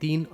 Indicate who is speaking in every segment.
Speaker 1: 3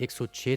Speaker 1: 106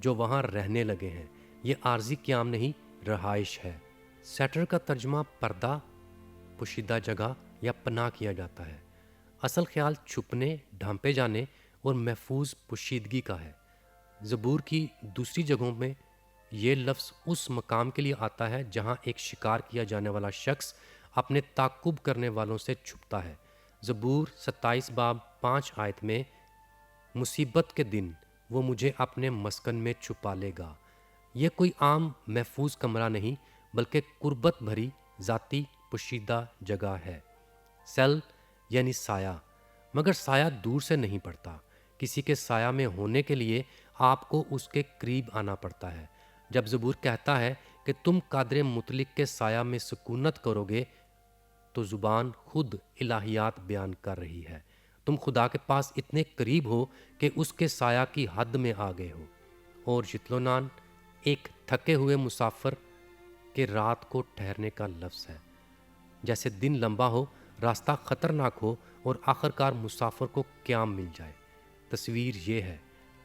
Speaker 1: جو وہاں رہنے لگے ہیں۔ یہ عارضی قیام نہیں، رہائش ہے۔ سیٹر کا ترجمہ پردہ، پوشیدہ جگہ یا پناہ کیا جاتا ہے۔ اصل خیال چھپنے، ڈھانپے جانے اور محفوظ پوشیدگی کا ہے۔ زبور کی دوسری جگہوں میں یہ لفظ اس مقام کے لیے آتا ہے جہاں ایک شکار کیا جانے والا شخص اپنے تعقب کرنے والوں سے چھپتا ہے۔ زبور 27 باب 5 آیت میں، مصیبت کے دن وہ مجھے اپنے مسکن میں چھپا لے گا۔ یہ کوئی عام محفوظ کمرہ نہیں، بلکہ قربت بھری ذاتی پوشیدہ جگہ ہے۔ سیل یعنی سایہ، مگر سایہ دور سے نہیں پڑتا۔ کسی کے سایہ میں ہونے کے لیے آپ کو اس کے قریب آنا پڑتا ہے۔ جب زبور کہتا ہے کہ تم قادر مطلق کے سایہ میں سکونت کرو گے، تو زبان خود الہیات بیان کر رہی ہے۔ تم خدا کے پاس اتنے قریب ہو کہ اس کے سایہ کی حد میں آ گئے ہو۔ اور یتلونان ایک تھکے ہوئے مسافر کے رات کو ٹھہرنے کا لفظ ہے۔ جیسے دن لمبا ہو، راستہ خطرناک ہو اور آخرکار مسافر کو قیام مل جائے۔ تصویر یہ ہے،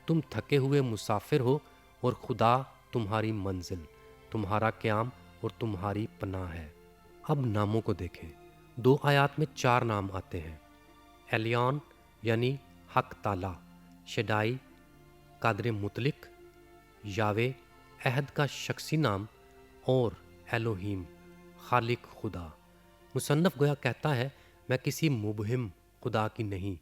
Speaker 1: تم تھکے ہوئے مسافر ہو اور خدا تمہاری منزل، تمہارا قیام اور تمہاری پناہ ہے۔ اب ناموں کو دیکھیں۔ 2 آیات میں 4 نام آتے ہیں۔ ایلیون یعنی حق تعالی، شڈائی قادر مطلق، یاوے عہد کا شخصی نام، اور ایلوہیم خالق خدا۔ مصنف گویا کہتا ہے، میں کسی مبہم خدا کی نہیں،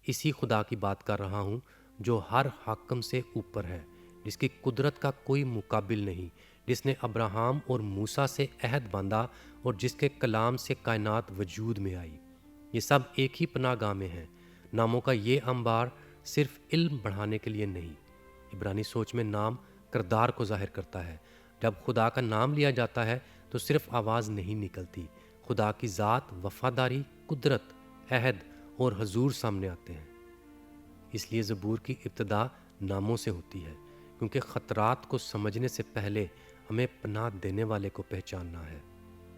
Speaker 1: اسی خدا کی بات کر رہا ہوں جو ہر حاکم سے اوپر ہے، جس کی قدرت کا کوئی مقابل نہیں، جس نے ابراہیم اور موسیٰ سے عہد باندھا اور جس کے کلام سے کائنات وجود میں آئی۔ یہ سب ایک ہی پناہ گاہ میں ہیں۔ ناموں کا یہ انبار صرف علم بڑھانے کے لیے نہیں، عبرانی سوچ میں نام کردار کو ظاہر کرتا ہے۔ جب خدا کا نام لیا جاتا ہے تو صرف آواز نہیں نکلتی، خدا کی ذات، وفاداری، قدرت، عہد اور حضور سامنے آتے ہیں۔ اس لیے زبور کی ابتدا ناموں سے ہوتی ہے، کیونکہ خطرات کو سمجھنے سے پہلے ہمیں پناہ دینے والے کو پہچاننا ہے۔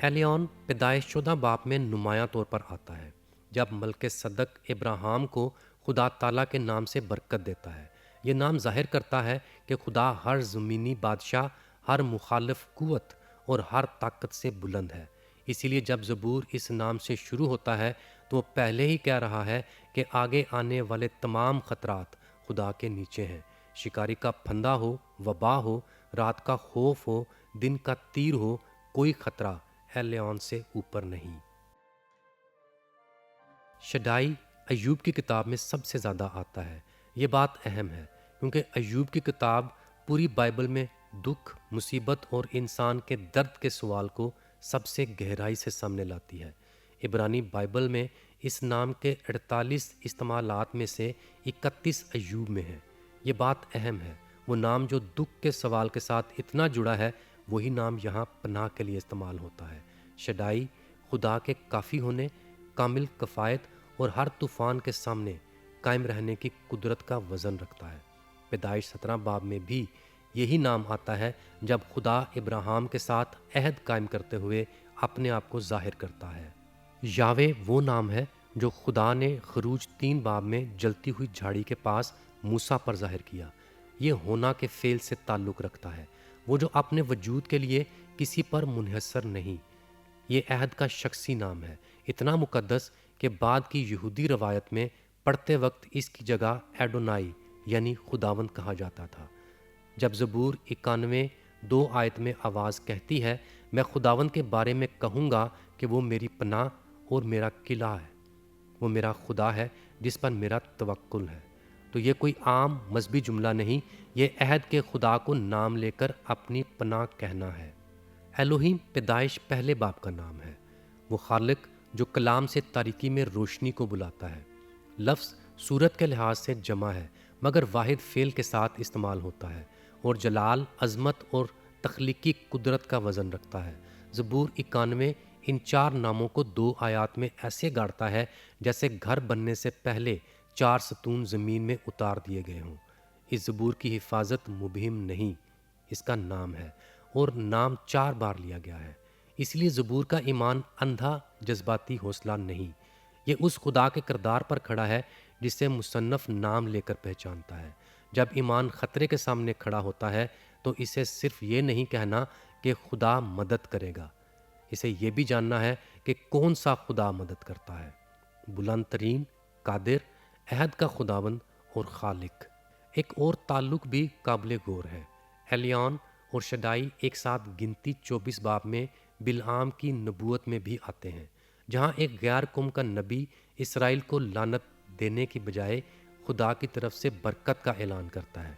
Speaker 1: ایلیون پیدائش 14 باب میں نمایاں طور پر آتا ہے، جب ملک صدق ابراہیم کو خدا تعالیٰ کے نام سے برکت دیتا ہے۔ یہ نام ظاہر کرتا ہے کہ خدا ہر زمینی بادشاہ، ہر مخالف قوت اور ہر طاقت سے بلند ہے۔ اسی لیے جب زبور اس نام سے شروع ہوتا ہے تو وہ پہلے ہی کہہ رہا ہے کہ آگے آنے والے تمام خطرات خدا کے نیچے ہیں۔ شکاری کا پھندا ہو، وبا ہو، رات کا خوف ہو، دن کا تیر ہو، کوئی خطرہ ایلیون سے اوپر نہیں۔ شڈائی ایوب کی کتاب میں سب سے زیادہ آتا ہے۔ یہ بات اہم ہے کیونکہ ایوب کی کتاب پوری بائبل میں دکھ، مصیبت اور انسان کے درد کے سوال کو سب سے گہرائی سے سامنے لاتی ہے۔ عبرانی بائبل میں اس نام کے 48 استعمالات میں سے 31 ایوب میں ہیں۔ یہ بات اہم ہے، وہ نام جو دکھ کے سوال کے ساتھ اتنا جڑا ہے، وہی نام یہاں پناہ کے لیے استعمال ہوتا ہے۔ شڈائی خدا کے کافی ہونے، کامل کفایت اور ہر طوفان کے سامنے قائم رہنے کی قدرت کا وزن رکھتا ہے۔ پیدائش 17 باب میں بھی یہی نام آتا ہے جب خدا ابراہیم کے ساتھ عہد قائم کرتے ہوئے اپنے آپ کو ظاہر کرتا ہے۔ یاوے وہ نام ہے جو خدا نے خروج 3 باب میں جلتی ہوئی جھاڑی کے پاس موسیٰ پر ظاہر کیا۔ یہ ہونا کے فعل سے تعلق رکھتا ہے، وہ جو اپنے وجود کے لیے کسی پر منحصر نہیں۔ یہ عہد کا شخصی نام ہے، اتنا مقدس کہ بعد کی یہودی روایت میں پڑھتے وقت اس کی جگہ ایڈونائی یعنی خداوند کہا جاتا تھا۔ جب زبور 91 2 آیت میں آواز کہتی ہے، میں خداوند کے بارے میں کہوں گا کہ وہ میری پناہ اور میرا قلعہ ہے، وہ میرا خدا ہے جس پر میرا توکل ہے، تو یہ کوئی عام مذہبی جملہ نہیں، یہ عہد کے خدا کو نام لے کر اپنی پناہ کہنا ہے۔ ایلوہیم پیدائش 1 باب کا نام ہے، وہ خالق جو کلام سے تاریکی میں روشنی کو بلاتا ہے۔ لفظ صورت کے لحاظ سے جمع ہے مگر واحد فعل کے ساتھ استعمال ہوتا ہے اور جلال، عظمت اور تخلیقی قدرت کا وزن رکھتا ہے۔ زبور 91 ان 4 ناموں کو 2 آیات میں ایسے گاڑتا ہے جیسے گھر بننے سے پہلے 4 ستون زمین میں اتار دیے گئے ہوں۔ اس زبور کی حفاظت مبہم نہیں، اس کا نام ہے اور نام 4 بار لیا گیا ہے۔ اس لیے زبور کا ایمان اندھا جذباتی حوصلہ نہیں، یہ اس خدا کے کردار پر کھڑا ہے جسے مصنف نام لے کر پہچانتا ہے۔ جب ایمان خطرے کے سامنے کھڑا ہوتا ہے تو اسے صرف یہ نہیں کہنا کہ خدا مدد کرے گا، اسے یہ بھی جاننا ہے کہ کون سا خدا مدد کرتا ہے، بلند ترین، قادر، عہد کا خداوند اور خالق۔ ایک اور تعلق بھی قابل غور ہے۔ ایلیون اور شدائی ایک ساتھ گنتی 24 باب میں بلعام کی نبوت میں بھی آتے ہیں، جہاں ایک غیر قوم کا نبی اسرائیل کو لعنت دینے کی بجائے خدا کی طرف سے برکت کا اعلان کرتا ہے۔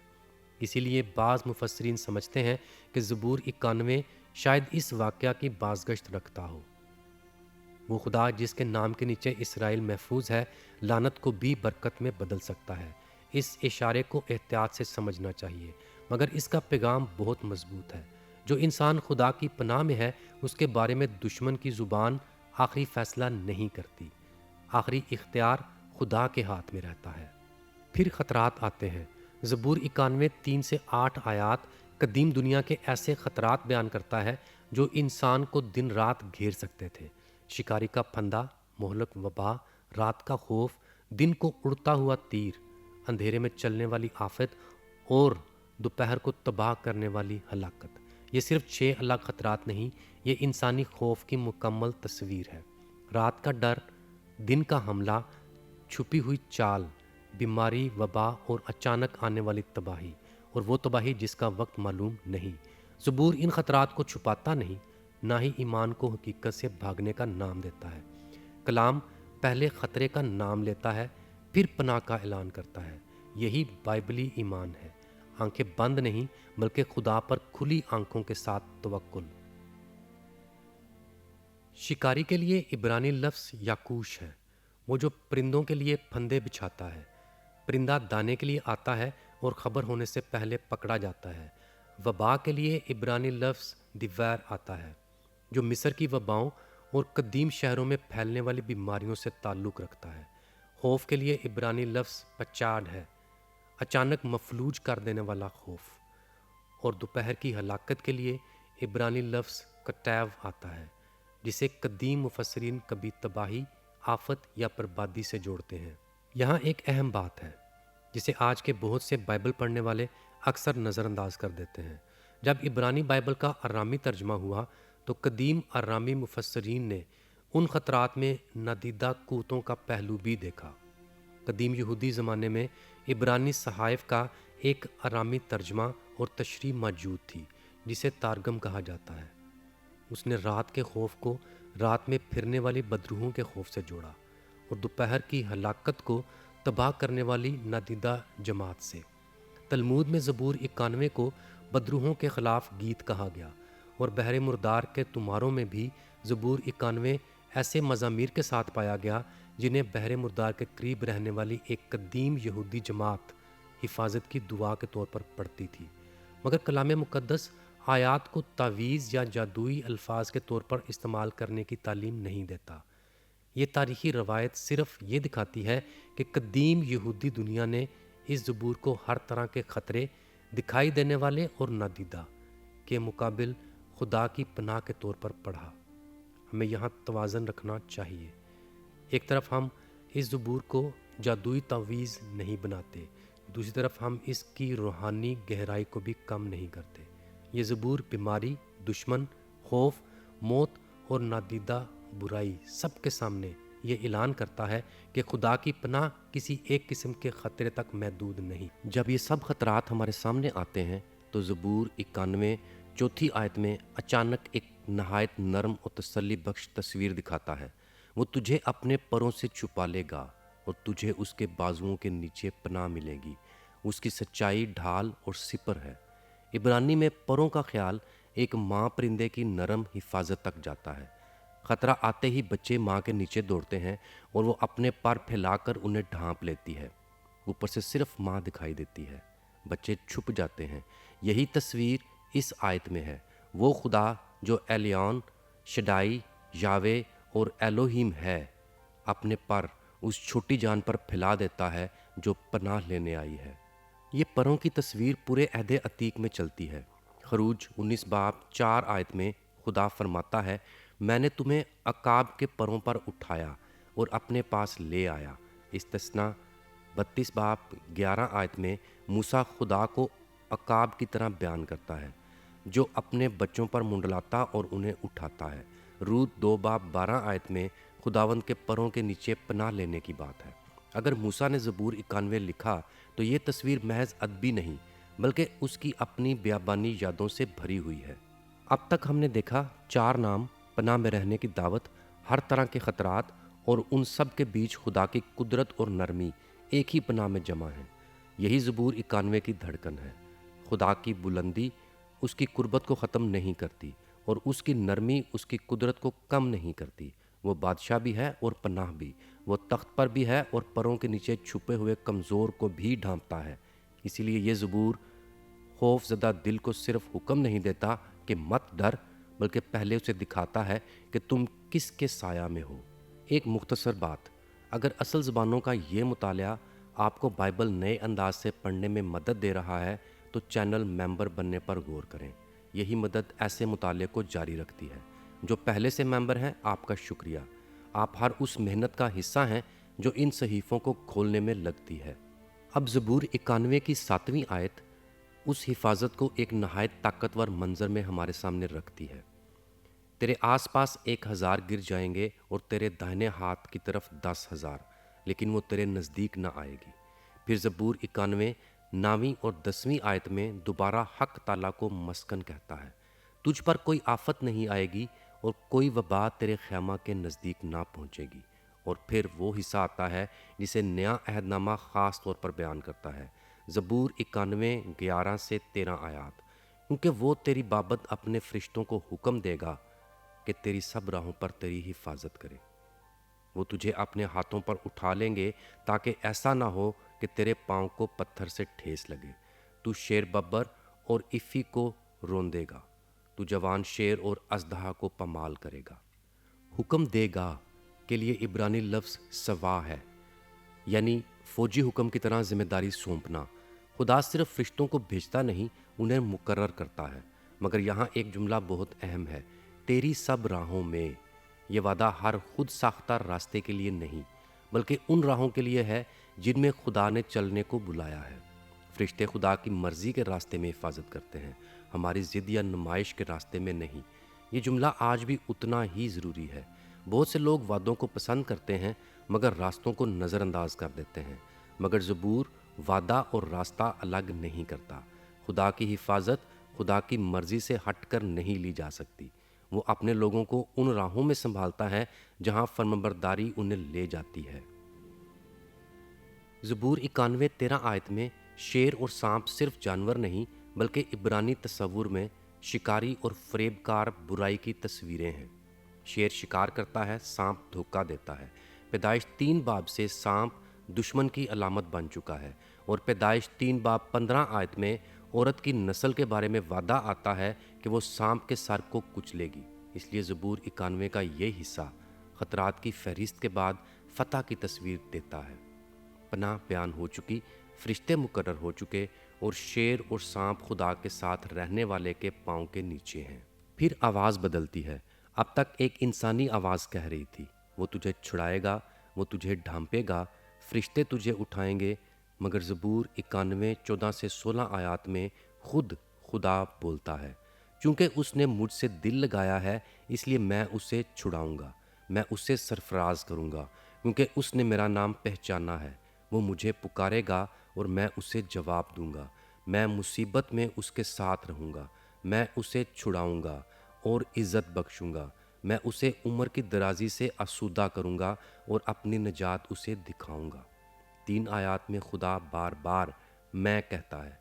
Speaker 1: اسی لیے بعض مفسرین سمجھتے ہیں کہ زبور 91 شاید اس واقعہ کی بازگشت رکھتا ہو۔ وہ خدا جس کے نام کے نیچے اسرائیل محفوظ ہے، لعنت کو بھی برکت میں بدل سکتا ہے۔ اس اشارے کو احتیاط سے سمجھنا چاہیے، مگر اس کا پیغام بہت مضبوط ہے۔ جو انسان خدا کی پناہ میں ہے، اس کے بارے میں دشمن کی زبان آخری فیصلہ نہیں کرتی۔ آخری اختیار خدا کے ہاتھ میں رہتا ہے۔ پھر خطرات آتے ہیں۔ زبور 91 3 سے 8 آیات قدیم دنیا کے ایسے خطرات بیان کرتا ہے جو انسان کو دن رات گھیر سکتے تھے۔ شکاری کا پھندا، مہلک وبا، رات کا خوف، دن کو اڑتا ہوا تیر، اندھیرے میں چلنے والی آفت اور دوپہر کو تباہ کرنے والی ہلاکت۔ یہ صرف 6 الگ خطرات نہیں، یہ انسانی خوف کی مکمل تصویر ہے۔ رات کا ڈر، دن کا حملہ، چھپی ہوئی چال، بیماری، وبا اور اچانک آنے والی تباہی، اور وہ تباہی جس کا وقت معلوم نہیں۔ زبور ان خطرات کو چھپاتا نہیں، نہ ہی ایمان کو حقیقت سے بھاگنے کا نام دیتا ہے۔ کلام پہلے خطرے کا نام لیتا ہے، پھر پناہ کا اعلان کرتا ہے۔ یہی بائبلی ایمان ہے، آنکھیں بند نہیں بلکہ خدا پر کھلی آنکھوں کے ساتھ توکل۔ شکاری کے لیے عبرانی لفظ یاکوش ہے، وہ جو پرندوں کے لیے پھندے بچھاتا ہے۔ پرندہ دانے کے لیے آتا ہے اور خبر ہونے سے پہلے پکڑا جاتا ہے۔ وبا کے لیے عبرانی لفظ دیویر آتا ہے، جو مصر کی وباؤں اور قدیم شہروں میں پھیلنے والی بیماریوں سے تعلق رکھتا ہے۔ خوف کے لیے عبرانی لفظ پچاڈ ہے، اچانک مفلوج کر دینے والا خوف۔ اور دوپہر کی ہلاکت کے لیے عبرانی لفظ کٹیو آتا ہے، جسے قدیم مفسرین کبھی تباہی، آفت یا بربادی سے جوڑتے ہیں۔ یہاں ایک اہم بات ہے جسے آج کے بہت سے بائبل پڑھنے والے اکثر نظر انداز کر دیتے ہیں۔ جب عبرانی بائبل کا ارامی ترجمہ ہوا تو قدیم ارامی مفسرین نے ان خطرات میں نادیدہ قوتوں کا پہلو بھی دیکھا۔ قدیم یہودی زمانے میں عبرانی صحائف کا ایک ارامی ترجمہ اور تشریح موجود تھی جسے تارگم کہا جاتا ہے۔ اس نے رات کے خوف کو رات میں پھرنے والی بدروحوں کے خوف سے جوڑا اور دوپہر کی ہلاکت کو تباہ کرنے والی نادیدہ جماعت سے۔ تلمود میں زبور 91 کو بدروحوں کے خلاف گیت کہا گیا، اور بحر مردار کے تمہاروں میں بھی زبور 91 ایسے مزامیر کے ساتھ پایا گیا جنہیں بحر مردار کے قریب رہنے والی ایک قدیم یہودی جماعت حفاظت کی دعا کے طور پر پڑھتی تھی۔ مگر کلام مقدس آیات کو تعویذ یا جادوئی الفاظ کے طور پر استعمال کرنے کی تعلیم نہیں دیتا۔ یہ تاریخی روایت صرف یہ دکھاتی ہے کہ قدیم یہودی دنیا نے اس زبور کو ہر طرح کے خطرے، دکھائی دینے والے اور نادیدہ، کے مقابل خدا کی پناہ کے طور پر پڑھا۔ ہمیں یہاں توازن رکھنا چاہیے۔ ایک طرف ہم اس زبور کو جادوئی تعویذ نہیں بناتے، دوسری طرف ہم اس کی روحانی گہرائی کو بھی کم نہیں کرتے۔ یہ زبور بیماری، دشمن، خوف، موت اور نادیدہ برائی سب کے سامنے یہ اعلان کرتا ہے کہ خدا کی پناہ کسی ایک قسم کے خطرے تک محدود نہیں۔ جب یہ سب خطرات ہمارے سامنے آتے ہیں تو زبور 91 چوتھی آیت میں اچانک ایک نہایت نرم اور تسلی بخش تصویر دکھاتا ہے۔ وہ تجھے اپنے پروں سے چھپا لے گا اور تجھے اس کے بازوؤں کے نیچے پناہ ملے گی۔ اس کی سچائی ڈھال اور سپر ہے۔ عبرانی میں پروں کا خیال ایک ماں پرندے کی نرم حفاظت تک جاتا ہے۔ خطرہ آتے ہی بچے ماں کے نیچے دوڑتے ہیں اور وہ اپنے پر پھیلا کر انہیں ڈھانپ لیتی ہے۔ اوپر سے صرف ماں دکھائی دیتی ہے، بچے چھپ جاتے ہیں۔ یہی تصویر اس آیت میں ہے۔ وہ خدا جو ایلیون، شڈائی، یاوے اور ایلوہیم ہے، اپنے پر اس چھوٹی جان پر پھیلا دیتا ہے جو پناہ لینے آئی ہے۔ یہ پروں کی تصویر پورے عہد عتیق میں چلتی ہے۔ خروج 19 باب 4 آیت میں خدا فرماتا ہے، میں نے تمہیں عقاب کے پروں پر اٹھایا اور اپنے پاس لے آیا۔ استثنا 32 باب 11 آیت میں موسیٰ خدا کو عقاب کی طرح بیان کرتا ہے جو اپنے بچوں پر منڈلاتا اور انہیں اٹھاتا ہے۔ رود 2:12 میں خداوند کے پروں کے نیچے پناہ لینے کی بات ہے۔ اگر موسیٰ نے زبور 91 لکھا تو یہ تصویر محض ادبی نہیں بلکہ اس کی اپنی بیابانی یادوں سے بھری ہوئی ہے۔ اب تک ہم نے دیکھا 4 نام، پناہ میں رہنے کی دعوت، ہر طرح کے خطرات، اور ان سب کے بیچ خدا کی قدرت اور نرمی ایک ہی پناہ میں جمع ہیں۔ یہی زبور 91 کی دھڑکن ہے۔ خدا کی بلندی اس کی قربت کو ختم نہیں کرتی اور اس کی نرمی اس کی قدرت کو کم نہیں کرتی۔ وہ بادشاہ بھی ہے اور پناہ بھی، وہ تخت پر بھی ہے اور پروں کے نیچے چھپے ہوئے کمزور کو بھی ڈھانپتا ہے۔ اسی لیے یہ زبور خوف زدہ دل کو صرف حکم نہیں دیتا کہ مت ڈر، بلکہ پہلے اسے دکھاتا ہے کہ تم کس کے سایہ میں ہو۔ ایک مختصر بات، اگر اصل زبانوں کا یہ مطالعہ آپ کو بائبل نئے انداز سے پڑھنے میں مدد دے رہا ہے تو چینل ممبر بننے پر غور کریں۔ یہی مدد ایسے مطالعے کو جاری رکھتی ہے۔ جو پہلے سے ممبر ہیں، آپ کا شکریہ۔ آپ ہر اس محنت کا حصہ ہیں جو ان صحیفوں کو کھولنے میں لگتی ہے۔ اب زبور 91 کی 7ویں آیت اس حفاظت کو ایک نہایت طاقتور منظر میں ہمارے سامنے رکھتی ہے۔ تیرے آس پاس 1000 گر جائیں گے اور تیرے داہنے ہاتھ کی طرف 10,000، لیکن وہ تیرے نزدیک نہ آئے گی۔ پھر زبور 91 9ویں اور 10ویں آیت میں دوبارہ حق تعالیٰ کو مسکن کہتا ہے۔ تجھ پر کوئی آفت نہیں آئے گی اور کوئی وبا تیرے خیمہ کے نزدیک نہ پہنچے گی۔ اور پھر وہ حصہ آتا ہے جسے نیا عہد نامہ خاص طور پر بیان کرتا ہے۔ زبور 91 11 سے 13 آیات، کیونکہ وہ تیری بابت اپنے فرشتوں کو حکم دے گا کہ تیری سب راہوں پر تیری حفاظت کرے۔ وہ تجھے اپنے ہاتھوں پر اٹھا لیں گے تاکہ ایسا نہ ہو کہ تیرے پاؤں کو پتھر سے ٹھیس لگے۔ تو شیر ببر اور افی کو روندے گا، تو جوان شیر اور اژدہا کو پامال کرے گا۔ حکم دے گا کے لیے عبرانی لفظ سوا ہے، یعنی فوجی حکم کی طرح ذمہ داری سونپنا۔ خدا صرف فرشتوں کو بھیجتا نہیں، انہیں مقرر کرتا ہے۔ مگر یہاں ایک جملہ بہت اہم ہے، تیری سب راہوں میں۔ یہ وعدہ ہر خود ساختہ راستے کے لیے نہیں، بلکہ ان راہوں کے لیے ہے جن میں خدا نے چلنے کو بلایا ہے۔ فرشتے خدا کی مرضی کے راستے میں حفاظت کرتے ہیں، ہماری ضد یا نمائش کے راستے میں نہیں۔ یہ جملہ آج بھی اتنا ہی ضروری ہے۔ بہت سے لوگ وعدوں کو پسند کرتے ہیں مگر راستوں کو نظر انداز کر دیتے ہیں۔ مگر زبور وعدہ اور راستہ الگ نہیں کرتا۔ خدا کی حفاظت خدا کی مرضی سے ہٹ کر نہیں لی جا سکتی۔ وہ اپنے لوگوں کو ان راہوں میں سنبھالتا ہے جہاں فرمانبرداری انہیں لے جاتی ہے۔ زبور 91 13 آیت میں شیر اور سانپ صرف جانور نہیں بلکہ عبرانی تصور میں شکاری اور فریب کار برائی کی تصویریں ہیں۔ شیر شکار کرتا ہے، سانپ دھوکہ دیتا ہے۔ پیدائش 3 باب سے سانپ دشمن کی علامت بن چکا ہے، اور پیدائش 3 باب 15 آیت میں عورت کی نسل کے بارے میں وعدہ آتا ہے کہ وہ سانپ کے سر کو کچلے گی۔ اس لیے زبور 91 کا یہ حصہ خطرات کی فہرست کے بعد فتح کی تصویر دیتا ہے۔ پناہ بیان ہو چکی، فرشتے مقرر ہو چکے، اور شیر اور سانپ خدا کے ساتھ رہنے والے کے پاؤں کے نیچے ہیں۔ پھر آواز بدلتی ہے۔ اب تک ایک انسانی آواز کہہ رہی تھی، وہ تجھے چھڑائے گا، وہ تجھے ڈھانپے گا، فرشتے تجھے اٹھائیں گے۔ مگر زبور 91 14 سے 16 آیات میں خود خدا بولتا ہے، چونکہ اس نے مجھ سے دل لگایا ہے اس لیے میں اسے چھڑاؤں گا، میں اسے سرفراز کروں گا، کیونکہ اس نے میرا نام پہچانا ہے۔ وہ مجھے پکارے گا اور میں اسے جواب دوں گا۔ میں مصیبت میں اس کے ساتھ رہوں گا، میں اسے چھڑاؤں گا اور عزت بخشوں گا۔ میں اسے عمر کی درازی سے آسودہ کروں گا اور اپنی نجات اسے دکھاؤں گا۔ 3 آیات میں خدا بار بار میں کہتا ہے۔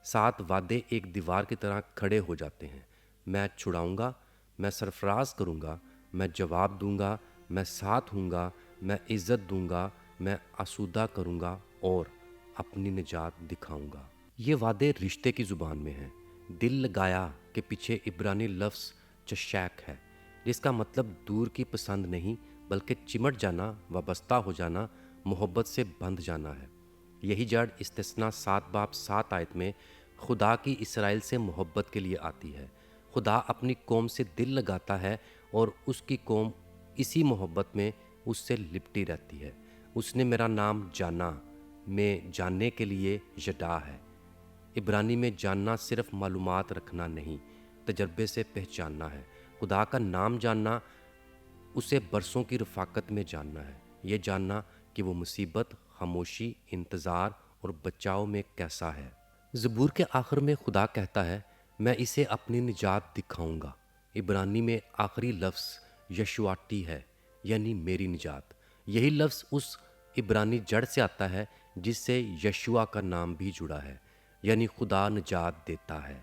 Speaker 1: 7 وعدے ایک دیوار کی طرح کھڑے ہو جاتے ہیں۔ میں چھڑاؤں گا، میں سرفراز کروں گا، میں جواب دوں گا، میں ساتھ ہوں گا، میں عزت دوں گا، میں آسودہ کروں گا اور اپنی نجات دکھاؤں گا۔ یہ وعدے رشتے کی زبان میں ہیں۔ دل لگایا کے پیچھے عبرانی لفظ چشیک ہے، جس کا مطلب دور کی پسند نہیں بلکہ چمٹ جانا، وابستہ ہو جانا، محبت سے بندھ جانا ہے۔ یہی جڑ استثنا 7 باب 7 آیت میں خدا کی اسرائیل سے محبت کے لیے آتی ہے۔ خدا اپنی قوم سے دل لگاتا ہے اور اس کی قوم اسی محبت میں اس سے لپٹی رہتی ہے۔ اس نے میرا نام جانا، میں جاننے کے لیے یڈا ہے۔ عبرانی میں جاننا صرف معلومات رکھنا نہیں، تجربے سے پہچاننا ہے۔ خدا کا نام جاننا اسے برسوں کی رفاقت میں جاننا ہے، یہ جاننا کہ وہ مصیبت، خاموشی، انتظار اور بچاؤ میں کیسا ہے۔ زبور کے آخر میں خدا کہتا ہے، میں اسے اپنی نجات دکھاؤں گا۔ عبرانی میں آخری لفظ یشواٹی ہے، یعنی میری نجات۔ یہی لفظ اس عبرانی جڑ سے آتا ہے جس سے یشوع کا نام بھی جڑا ہے، یعنی خدا نجات دیتا ہے،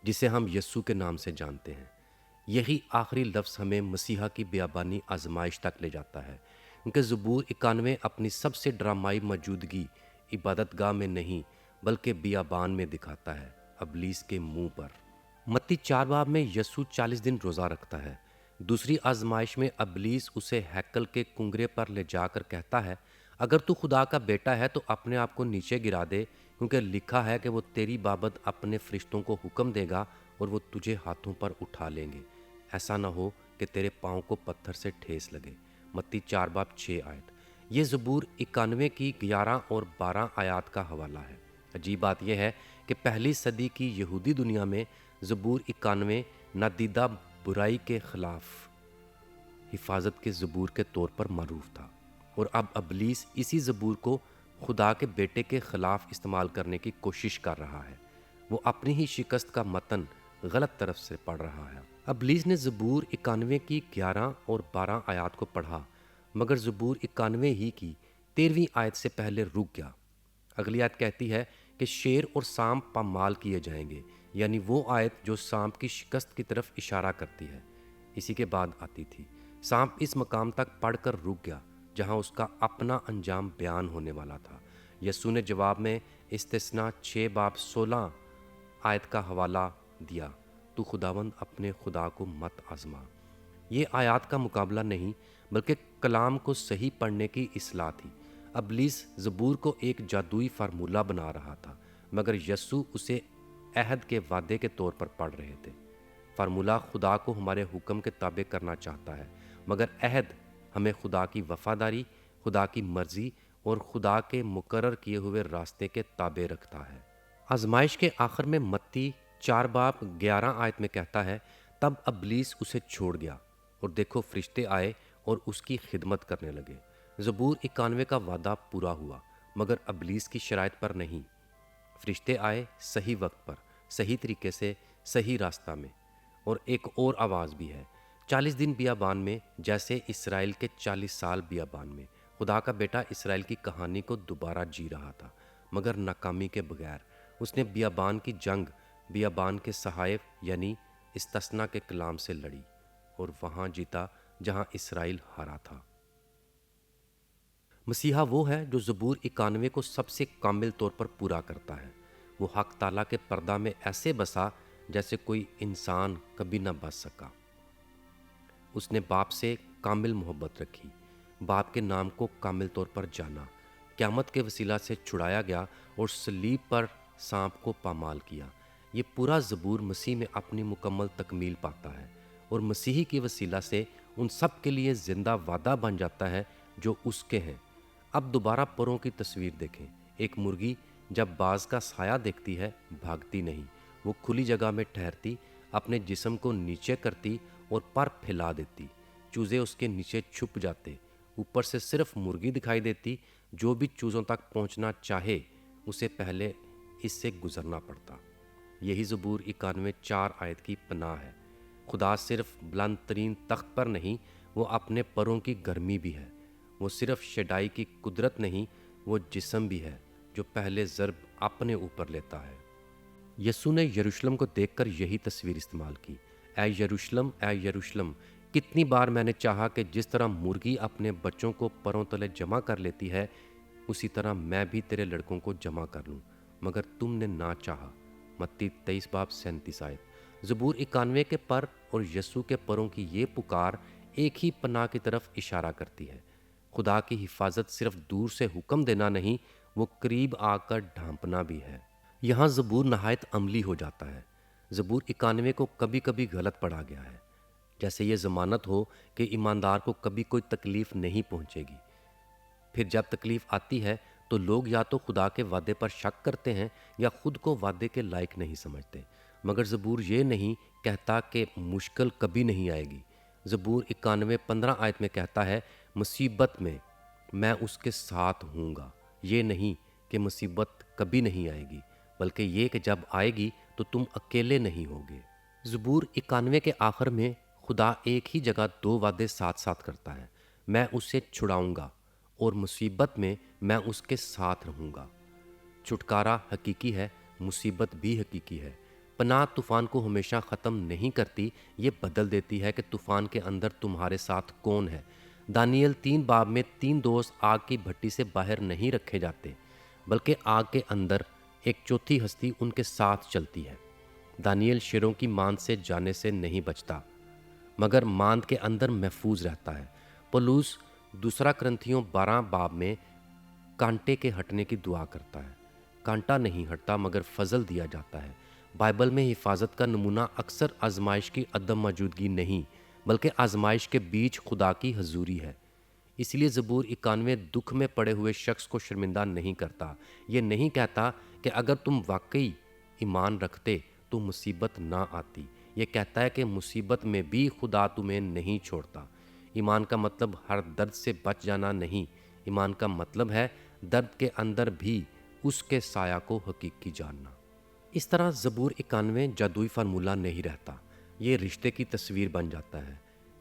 Speaker 1: جسے ہم یسوع کے نام سے جانتے ہیں۔ یہی آخری لفظ ہمیں مسیحا کی بیابانی آزمائش تک لے جاتا ہے، کیونکہ زبور 91 اپنی سب سے ڈرامائی موجودگی عبادت گاہ میں نہیں بلکہ بیابان میں دکھاتا ہے، ابلیس کے منہ پر۔ متی 4 باب میں یسوع 40 دن روزہ رکھتا ہے۔ دوسری آزمائش میں ابلیس اسے ہیکل کے کنگرے پر لے جا کر کہتا ہے، اگر تو خدا کا بیٹا ہے تو اپنے آپ کو نیچے گرا دے، کیونکہ لکھا ہے کہ وہ تیری بابت اپنے فرشتوں کو حکم دے گا اور وہ تجھے ہاتھوں پر اٹھا لیں گے، ایسا نہ ہو کہ تیرے پاؤں کو پتھر سے ٹھیس لگے۔ متی 4 باب 6 آیت۔ یہ زبور 91 کی 11 اور 12 آیات کا حوالہ ہے۔ عجیب بات یہ ہے کہ پہلی صدی کی یہودی دنیا میں زبور 91 نادیدہ برائی کے خلاف حفاظت کے زبور کے طور پر معروف تھا، اور اب ابلیس اسی زبور کو خدا کے بیٹے کے خلاف استعمال کرنے کی کوشش کر رہا ہے۔ وہ اپنی ہی شکست کا متن غلط طرف سے پڑھ رہا ہے۔ ابلیس نے زبور 91 کی 11 اور 12 آیات کو پڑھا، مگر زبور 91 ہی کی 13ویں آیت سے پہلے رک گیا۔ اگلی آیت کہتی ہے کہ شیر اور سانپ پامال کیے جائیں گے، یعنی وہ آیت جو سانپ کی شکست کی طرف اشارہ کرتی ہے، اسی کے بعد آتی تھی۔ سانپ اس مقام تک پڑھ کر رک گیا جہاں اس کا اپنا انجام بیان ہونے والا تھا۔ یسوع نے جواب میں استثنا 6 باب 16 آیت کا حوالہ دیا، تو خداوند اپنے خدا کو مت آزما۔ یہ آیات کا مقابلہ نہیں بلکہ کلام کو صحیح پڑھنے کی اصلاح تھی۔ ابلیس زبور کو ایک جادوئی فارمولہ بنا رہا تھا، مگر یسوع اسے عہد کے وعدے کے طور پر پڑھ رہے تھے۔ فارمولہ خدا کو ہمارے حکم کے تابع کرنا چاہتا ہے، مگر عہد ہمیں خدا کی وفاداری، خدا کی مرضی اور خدا کے مقرر کیے ہوئے راستے کے تابع رکھتا ہے۔ آزمائش کے آخر میں متی 4 باب 11 آیت میں کہتا ہے، تب ابلیس اسے چھوڑ گیا، اور دیکھو فرشتے آئے اور اس کی خدمت کرنے لگے۔ زبور 91 کا وعدہ پورا ہوا، مگر ابلیس کی شرائط پر نہیں۔ فرشتے آئے صحیح وقت پر، صحیح طریقے سے، صحیح راستہ میں۔ اور ایک اور آواز بھی ہے، 40 دن بیابان میں جیسے اسرائیل کے 40 سال بیابان میں۔ خدا کا بیٹا اسرائیل کی کہانی کو دوبارہ جی رہا تھا، مگر ناکامی کے بغیر۔ اس نے بیابان کی جنگ بیابان کے صحائف یعنی استثنا کے کلام سے لڑی، اور وہاں جیتا جہاں اسرائیل ہارا تھا۔ مسیحا وہ ہے جو زبور 91 کو سب سے کامل طور پر پورا کرتا ہے۔ وہ حق تعالیٰ کے پردہ میں ایسے بسا جیسے کوئی انسان کبھی نہ بس سکا۔ اس نے باپ سے کامل محبت رکھی، باپ کے نام کو کامل طور پر جانا، قیامت کے وسیلہ سے چھڑایا گیا اور صلیب پر سانپ کو پامال کیا۔ یہ پورا زبور مسیح میں اپنی مکمل تکمیل پاتا ہے، اور مسیحی کے وسیلہ سے ان سب کے لیے زندہ وعدہ بن جاتا ہے جو اس کے ہیں۔ اب دوبارہ پروں کی تصویر دیکھیں۔ ایک مرغی جب باز کا سایہ دیکھتی ہے بھاگتی نہیں، وہ کھلی جگہ میں ٹھہرتی، اپنے جسم کو نیچے کرتی اور پر پھیلا دیتی۔ چوزے اس کے نیچے چھپ جاتے، اوپر سے صرف مرغی دکھائی دیتی۔ جو بھی چوزوں تک پہنچنا چاہے اسے پہلے اس سے گزرنا پڑتا۔ یہی زبور 91 4 آیت کی پناہ ہے۔ خدا صرف بلند ترین تخت پر نہیں، وہ اپنے پروں کی گرمی بھی ہے۔ وہ صرف شیڈائی کی قدرت نہیں، وہ جسم بھی ہے جو پہلے ضرب اپنے اوپر لیتا ہے۔ یسوع نے یروشلم کو دیکھ کر یہی تصویر استعمال کی، اے یروشلم، اے یروشلم، کتنی بار میں نے چاہا کہ جس طرح مرغی اپنے بچوں کو پروں تلے جمع کر لیتی ہے، اسی طرح میں بھی تیرے لڑکوں کو جمع کر لوں، مگر تم نے نہ چاہا۔ متی 23 باب 37 آیت۔ زبور 91 کے پر اور یسوع کے پروں کی یہ پکار ایک ہی پناہ کی طرف اشارہ کرتی ہے۔ خدا کی حفاظت صرف دور سے حکم دینا نہیں، وہ قریب آ کر ڈھانپنا بھی ہے۔ یہاں زبور نہایت عملی ہو جاتا ہے۔ زبور 91 کو کبھی کبھی غلط پڑھا گیا ہے، جیسے یہ ضمانت ہو کہ ایماندار کو کبھی کوئی تکلیف نہیں پہنچے گی۔ پھر جب تکلیف آتی ہے تو لوگ یا تو خدا کے وعدے پر شک کرتے ہیں یا خود کو وعدے کے لائق نہیں سمجھتے۔ مگر زبور یہ نہیں کہتا کہ مشکل کبھی نہیں آئے گی۔ زبور 91:15 آیت میں کہتا ہے، مصیبت میں اس کے ساتھ ہوں گا۔ یہ نہیں کہ مصیبت کبھی نہیں آئے گی، بلکہ یہ کہ جب آئے گی تو تم اکیلے نہیں ہوگے۔ زبور 91 کے آخر میں خدا ایک ہی جگہ 2 وعدے ساتھ ساتھ کرتا ہے، میں اسے چھڑاؤں گا اور مصیبت میں اس کے ساتھ رہوں گا۔ چھٹکارا حقیقی ہے، مصیبت بھی حقیقی ہے۔ پناہ طوفان کو ہمیشہ ختم نہیں کرتی، یہ بدل دیتی ہے کہ طوفان کے اندر تمہارے ساتھ کون ہے۔ دانیل 3 باب میں 3 دوست آگ کی بھٹی سے باہر نہیں رکھے جاتے، بلکہ آگ کے اندر ایک چوتھی ہستی ان کے ساتھ چلتی ہے۔ دانیل شیروں کی ماند سے جانے سے نہیں بچتا، مگر ماند کے اندر محفوظ رہتا ہے۔ پولس 2 کرنتھیوں 12 باب میں کانٹے کے ہٹنے کی دعا کرتا ہے۔ کانٹا نہیں ہٹتا مگر فضل دیا جاتا ہے۔ بائبل میں حفاظت کا نمونہ اکثر آزمائش کی عدم موجودگی نہیں، بلکہ آزمائش کے بیچ خدا کی حضوری ہے۔ اس لیے زبور 91 دکھ میں پڑے ہوئے شخص کو شرمندہ نہیں کرتا۔ یہ نہیں کہتا کہ اگر تم واقعی ایمان رکھتے تو مصیبت نہ آتی۔ یہ کہتا ہے کہ مصیبت میں بھی خدا تمہیں نہیں چھوڑتا۔ ایمان کا مطلب ہر درد سے بچ جانا نہیں، ایمان کا مطلب ہے درد کے اندر بھی اس کے سایہ کو حقیقی جاننا۔ اس طرح زبور 91 جادوئی فارمولہ نہیں رہتا، یہ رشتے کی تصویر بن جاتا ہے۔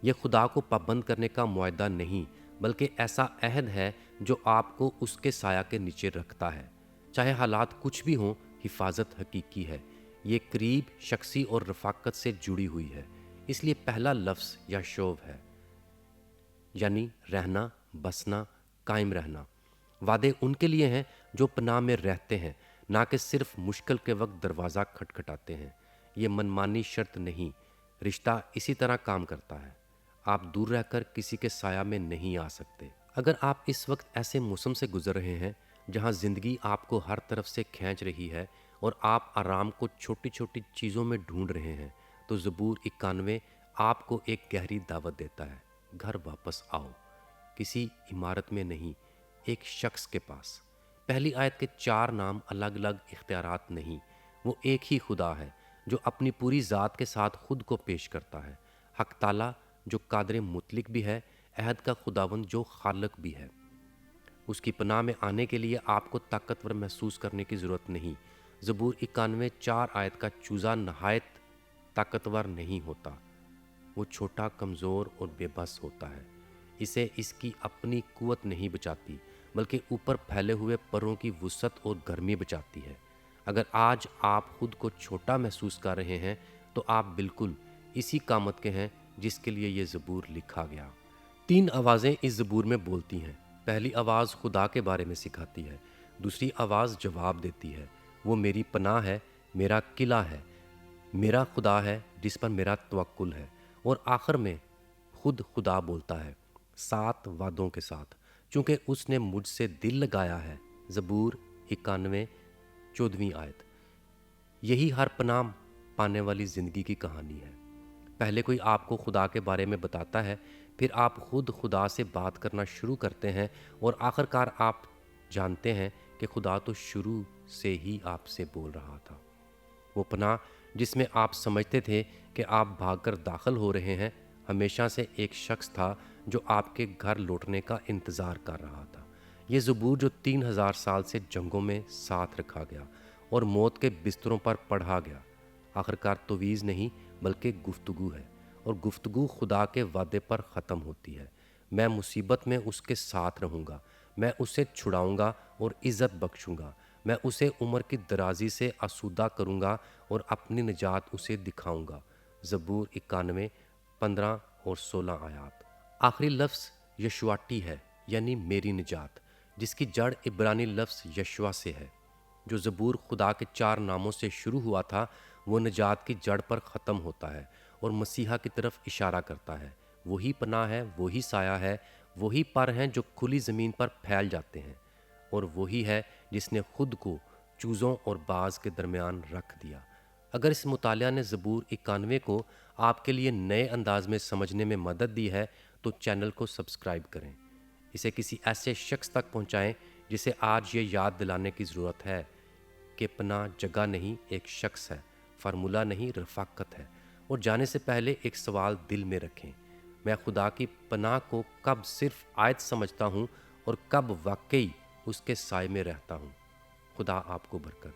Speaker 1: یہ خدا کو پابند کرنے کا معاہدہ نہیں، بلکہ ایسا عہد ہے جو آپ کو اس کے سایہ کے نیچے رکھتا ہے۔ چاہے حالات کچھ بھی ہوں، حفاظت حقیقی ہے۔ یہ قریب، شخصی اور رفاقت سے جڑی ہوئی ہے۔ اس لیے پہلا لفظ یشوع ہے، یعنی رہنا، بسنا، قائم رہنا۔ وعدے ان کے لیے ہیں جو پناہ میں رہتے ہیں، نہ کہ صرف مشکل کے وقت دروازہ کھٹکھٹاتے ہیں۔ یہ منمانی شرط نہیں، رشتہ اسی طرح کام کرتا ہے۔ آپ دور رہ کر کسی کے سایہ میں نہیں آ سکتے۔ اگر آپ اس وقت ایسے موسم سے گزر رہے ہیں جہاں زندگی آپ کو ہر طرف سے کھینچ رہی ہے اور آپ آرام کو چھوٹی چھوٹی چیزوں میں ڈھونڈ رہے ہیں، تو زبور 91 آپ کو ایک گہری دعوت دیتا ہے۔ گھر واپس آؤ، کسی عمارت میں نہیں، ایک شخص کے پاس۔ پہلی آیت کے 4 نام الگ الگ اختیارات نہیں، وہ ایک ہی خدا ہے جو اپنی پوری ذات کے ساتھ خود کو پیش کرتا ہے۔ حق تعالیٰ جو قادر مطلق بھی ہے، عہد کا خداوند جو خالق بھی ہے۔ اس کی پناہ میں آنے کے لیے آپ کو طاقتور محسوس کرنے کی ضرورت نہیں۔ زبور 91 4 آیت کا چوزا نہایت طاقتور نہیں ہوتا، وہ چھوٹا، کمزور اور بے بس ہوتا ہے۔ اسے اس کی اپنی قوت نہیں بچاتی، بلکہ اوپر پھیلے ہوئے پروں کی وسعت اور گرمی بچاتی ہے۔ اگر آج آپ خود کو چھوٹا محسوس کر رہے ہیں تو آپ بالکل اسی قامت کے ہیں جس کے لیے یہ زبور لکھا گیا۔ 3 آوازیں اس زبور میں بولتی ہیں۔ پہلی آواز خدا کے بارے میں سکھاتی ہے، دوسری آواز جواب دیتی ہے، وہ میری پناہ ہے، میرا قلعہ ہے، میرا خدا ہے جس پر میرا توکل ہے، اور آخر میں خود خدا بولتا ہے 7 وعدوں کے ساتھ، چونکہ اس نے مجھ سے دل لگایا ہے۔ زبور 91 14ویں آیت۔ یہی ہر پناہ پانے والی زندگی کی کہانی ہے۔ پہلے کوئی آپ کو خدا کے بارے میں بتاتا ہے، پھر آپ خود خدا سے بات کرنا شروع کرتے ہیں، اور آخر کار آپ جانتے ہیں کہ خدا تو شروع سے ہی آپ سے بول رہا تھا۔ وہ پناہ جس میں آپ سمجھتے تھے کہ آپ بھاگ کر داخل ہو رہے ہیں، ہمیشہ سے ایک شخص تھا جو آپ کے گھر لوٹنے کا انتظار کر رہا تھا۔ یہ زبور جو 3000 سال سے جنگوں میں ساتھ رکھا گیا اور موت کے بستروں پر پڑھا گیا، آخرکار تویز نہیں بلکہ گفتگو ہے، اور گفتگو خدا کے وعدے پر ختم ہوتی ہے۔ میں مصیبت میں اس کے ساتھ رہوں گا، میں اسے چھڑاؤں گا اور عزت بخشوں گا، میں اسے عمر کی درازی سے آسودہ کروں گا اور اپنی نجات اسے دکھاؤں گا۔ زبور 91 15 اور 16 آیات۔ آخری لفظ یشواٹی ہے، یعنی میری نجات، جس کی جڑ عبرانی لفظ یشوا سے ہے۔ جو زبور خدا کے 4 ناموں سے شروع ہوا تھا، وہ نجات کی جڑ پر ختم ہوتا ہے اور مسیحا کی طرف اشارہ کرتا ہے۔ وہی پناہ ہے، وہی سایہ ہے، وہی پر ہیں جو کھلی زمین پر پھیل جاتے ہیں، اور وہی ہے جس نے خود کو چوزوں اور باز کے درمیان رکھ دیا۔ اگر اس مطالعہ نے زبور 91 کو آپ کے لیے نئے انداز میں سمجھنے میں مدد دی ہے تو چینل کو سبسکرائب کریں، اسے کسی ایسے شخص تک پہنچائیں جسے آج یہ یاد دلانے کی ضرورت ہے کہ پناہ جگہ نہیں ایک شخص ہے، فارمولہ نہیں رفاقت ہے۔ اور جانے سے پہلے ایک سوال دل میں رکھیں، میں خدا کی پناہ کو کب صرف آیت سمجھتا ہوں اور کب واقعی اس کے سائے میں رہتا ہوں؟ خدا آپ کو برکت دے۔